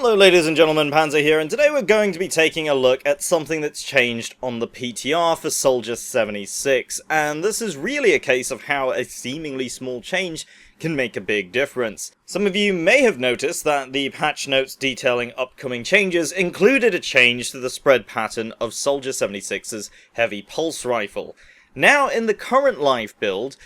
Hello ladies and gentlemen, Panzer here, and today we're going to be taking a look at something that's changed on the PTR for Soldier 76, and this is really a case of how a seemingly small change can make a big difference. Some of you may have noticed that the patch notes detailing upcoming changes included a change to the spread pattern of Soldier 76's heavy pulse rifle. Now, in the current live build,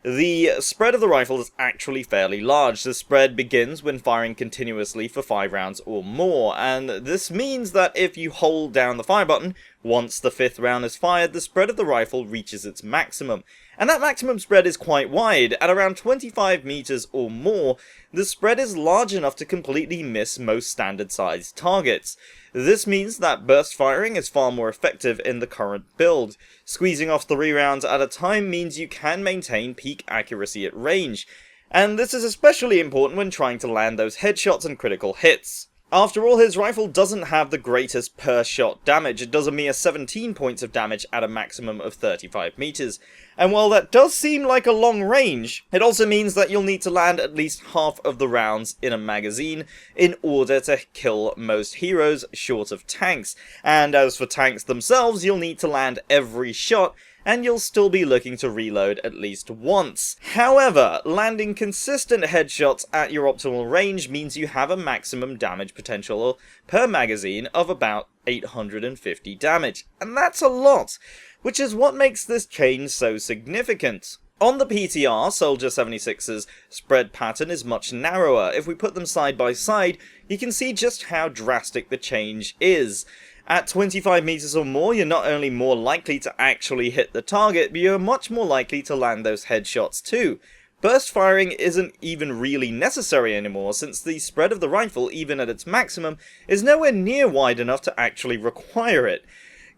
the spread of the rifle is actually fairly large. The spread begins when firing continuously for 5 rounds or more, and this means that if you hold down the fire button, once the 5th round is fired, the spread of the rifle reaches its maximum. And that maximum spread is quite wide. At around 25 meters or more, the spread is large enough to completely miss most standard-sized targets. This means that burst firing is far more effective in the current build. Squeezing off 3 rounds at a time means you can maintain peak accuracy at range, and this is especially important when trying to land those headshots and critical hits. After all, his rifle doesn't have the greatest per shot damage. It does a mere 17 points of damage at a maximum of 35 meters. And while that does seem like a long range, it also means that you'll need to land at least half of the rounds in a magazine in order to kill most heroes short of tanks. And as for tanks themselves, you'll need to land every shot, and you'll still be looking to reload at least once. However, landing consistent headshots at your optimal range means you have a maximum damage potential per magazine of about 850 damage, and that's a lot, which is what makes this change so significant. On the PTR, Soldier 76's spread pattern is much narrower. If we put them side by side, you can see just how drastic the change is. At 25 meters or more, you're not only more likely to actually hit the target, but you're much more likely to land those headshots too. Burst firing isn't even really necessary anymore, since the spread of the rifle, even at its maximum, is nowhere near wide enough to actually require it.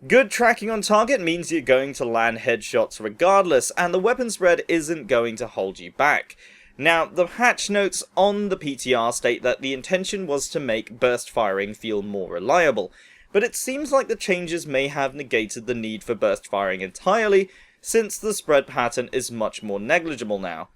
Good tracking on target means you're going to land headshots regardless, and the weapon spread isn't going to hold you back. Now, the patch notes on the PTR state that the intention was to make burst firing feel more reliable, but it seems like the changes may have negated the need for burst firing entirely, since the spread pattern is much more negligible now.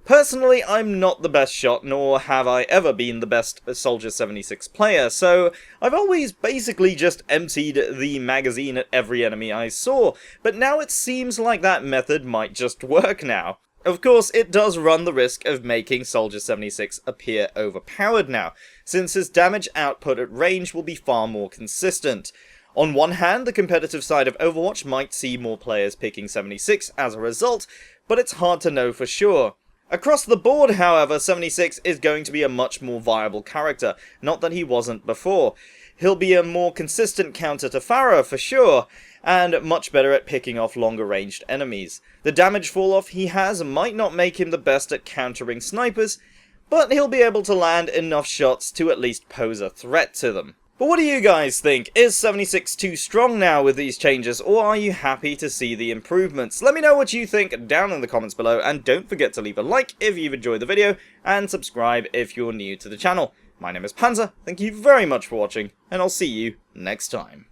Personally, I'm not the best shot, nor have I ever been the best Soldier 76 player, so I've always basically just emptied the magazine at every enemy I saw, but now it seems like that method might just work now. Of course, it does run the risk of making Soldier 76 appear overpowered now, since his damage output at range will be far more consistent. On one hand, the competitive side of Overwatch might see more players picking 76 as a result, but it's hard to know for sure. Across the board, however, 76 is going to be a much more viable character, not that he wasn't before. He'll be a more consistent counter to Pharah for sure, and much better at picking off longer ranged enemies. The damage fall-off he has might not make him the best at countering snipers, but he'll be able to land enough shots to at least pose a threat to them. But what do you guys think? Is 76 too strong now with these changes, or are you happy to see the improvements? Let me know what you think down in the comments below, and don't forget to leave a like if you've enjoyed the video, and subscribe if you're new to the channel. My name is Panzer, thank you very much for watching, and I'll see you next time.